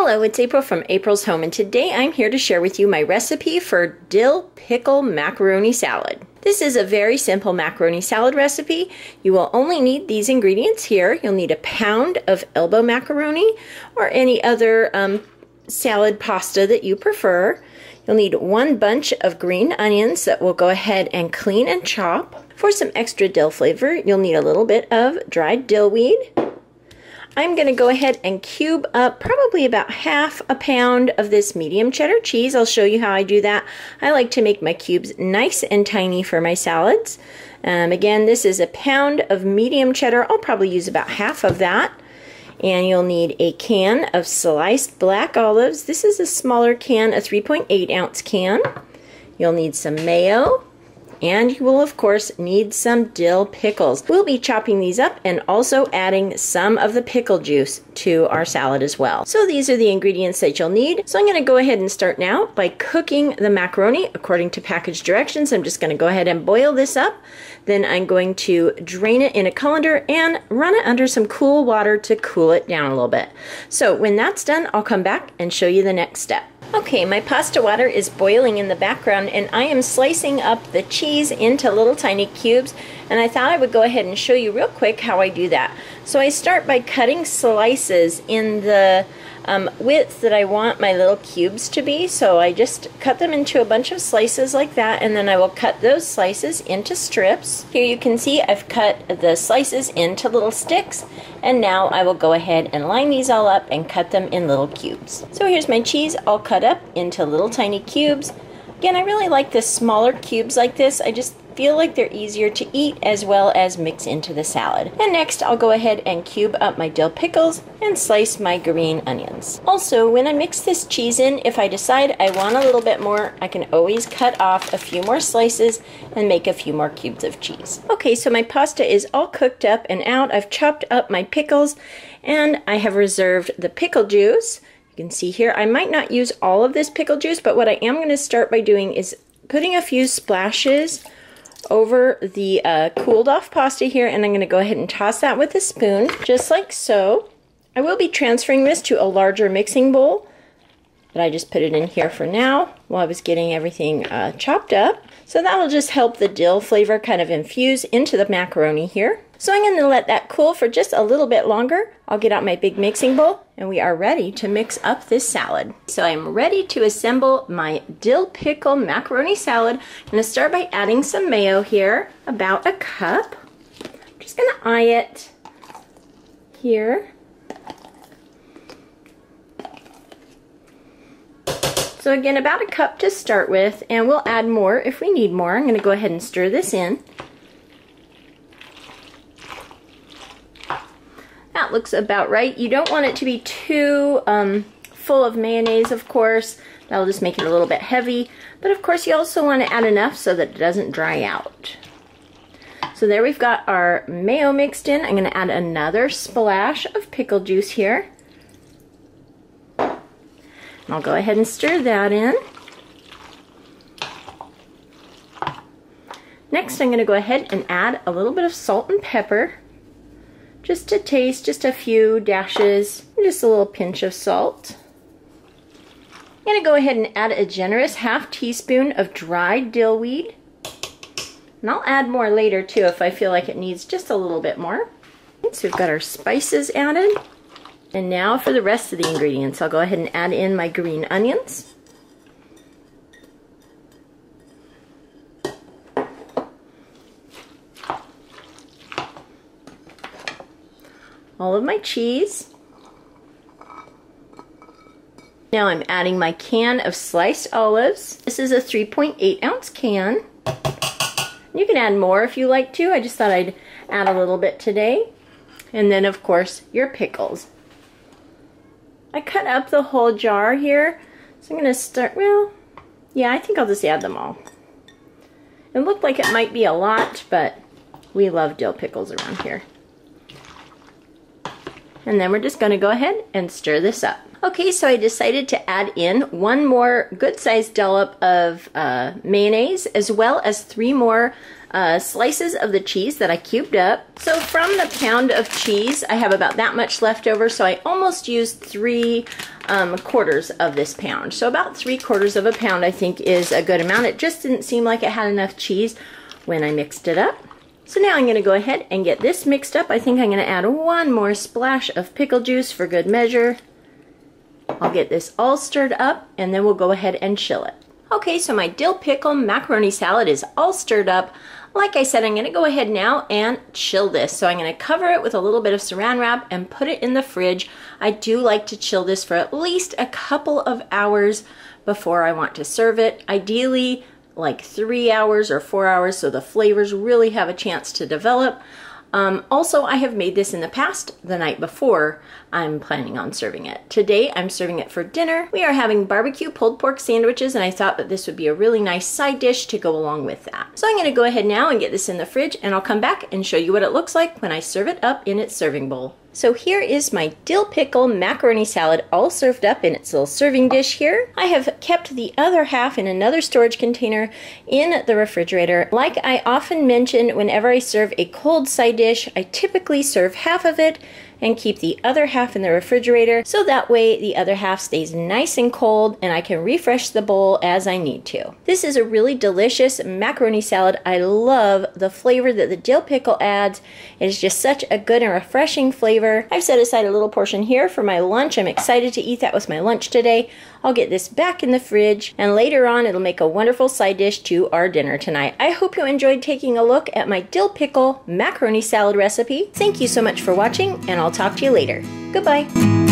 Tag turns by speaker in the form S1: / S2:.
S1: Hello, it's April from April's Home, and today I'm here to share with you my recipe for Dill Pickle Macaroni Salad. This is a very simple macaroni salad recipe. You will only need these ingredients here. You'll need a pound of elbow macaroni or any other salad pasta that you prefer. You'll need one bunch of green onions that we'll go ahead and clean and chop. For some extra dill flavor, you'll need a little bit of dried dill weed. I'm going to go ahead and cube up probably about half a pound of this medium cheddar cheese. I'll show you how I do that. I like to make my cubes nice and tiny for my salads. Again, this is a pound of medium cheddar. I'll probably use about half of that. And you'll need a can of sliced black olives. This is a smaller can, a 3.8 ounce can. You'll need some mayo. And you will, of course, need some dill pickles. We'll be chopping these up and also adding some of the pickle juice to our salad as well. So these are the ingredients that you'll need. So I'm going to go ahead and start now by cooking the macaroni according to package directions. I'm just going to go ahead and boil this up. Then I'm going to drain it in a colander and run it under some cool water to cool it down a little bit. So when that's done, I'll come back and show you the next step. Okay, my pasta water is boiling in the background and I am slicing up the cheese into little tiny cubes, and I thought I would go ahead and show you real quick how I do that. So I start by cutting slices in the width that I want my little cubes to be. So I just cut them into a bunch of slices like that, and then I will cut those slices into strips. Here you can see I've cut the slices into little sticks, and now I will go ahead and line these all up and cut them in little cubes. So here's my cheese all cut up into little tiny cubes. Again, I really like the smaller cubes like this. I just feel like they're easier to eat as well as mix into the salad. And next I'll go ahead and cube up my dill pickles and slice my green onions. Also, when I mix this cheese in, if I decide I want a little bit more, I can always cut off a few more slices and make a few more cubes of cheese. Okay, so my pasta is all cooked up and out. I've chopped up my pickles and I have reserved the pickle juice. You can see here, I might not use all of this pickle juice, but what I am going to start by doing is putting a few splashes over the cooled off pasta here, and I'm going to go ahead and toss that with a spoon, just like so. I will be transferring this to a larger mixing bowl, but I just put it in here for now while I was getting everything chopped up. So that'll just help the dill flavor kind of infuse into the macaroni here. So I'm going to let that cool for just a little bit longer. I'll get out my big mixing bowl and we are ready to mix up this salad. So I'm ready to assemble my dill pickle macaroni salad. I'm going to start by adding some mayo here, about a cup. I'm just going to eye it here. So again, about a cup to start with, and we'll add more if we need more. I'm going to go ahead and stir this in. That looks about right. You don't want it to be too full of mayonnaise, of course. That'll just make it a little bit heavy. But of course, you also want to add enough so that it doesn't dry out. So there we've got our mayo mixed in. I'm going to add another splash of pickle juice here. And I'll go ahead and stir that in. Next, I'm going to go ahead and add a little bit of salt and pepper. Just to taste, just a few dashes, just a little pinch of salt. I'm going to go ahead and add a generous ½ teaspoon of dried dill weed. And I'll add more later too if I feel like it needs just a little bit more. So we've got our spices added. And now for the rest of the ingredients. I'll go ahead and add in my green onions. All of my cheese. Now I'm adding my can of sliced olives. This is a 3.8 ounce can. You can add more if you like to. I just thought I'd add a little bit today. And then of course your pickles. I cut up the whole jar here. So I'm going to start, well, yeah, I think I'll just add them all. It looked like it might be a lot, but we love dill pickles around here. And then we're just going to go ahead and stir this up. Okay, so I decided to add in one more good-sized dollop of mayonnaise, as well as 3 more slices of the cheese that I cubed up. So from the pound of cheese, I have about that much left over, so I almost used 3/4 of this pound. So about 3/4 of a pound I think is a good amount. It just didn't seem like it had enough cheese when I mixed it up. So now I'm going to go ahead and get this mixed up. I think I'm going to add one more splash of pickle juice for good measure. I'll get this all stirred up and then we'll go ahead and chill it. Okay, so my dill pickle macaroni salad is all stirred up. Like I said, I'm going to go ahead now and chill this. So I'm going to cover it with a little bit of saran wrap and put it in the fridge. I do like to chill this for at least a couple of hours before I want to serve it. Ideally, like 3 hours or 4 hours so the flavors really have a chance to develop. Also, I have made this in the past the night before I'm planning on serving it. Today, I'm serving it for dinner. We are having barbecue pulled pork sandwiches, and I thought that this would be a really nice side dish to go along with that. So I'm going to go ahead now and get this in the fridge, and I'll come back and show you what it looks like when I serve it up in its serving bowl. So here is my dill pickle macaroni salad all served up in its little serving dish here. I have kept the other half in another storage container in the refrigerator. Like I often mention, whenever I serve a cold side dish, I typically serve half of it and keep the other half in the refrigerator, so that way the other half stays nice and cold and I can refresh the bowl as I need to. This is a really delicious macaroni salad. I love the flavor that the dill pickle adds. It is just such a good and refreshing flavor. I've set aside a little portion here for my lunch. I'm excited to eat that with my lunch today. I'll get this back in the fridge, and later on it'll make a wonderful side dish to our dinner tonight. I hope you enjoyed taking a look at my dill pickle macaroni salad recipe. Thank you so much for watching, and I'll talk to you later. Goodbye.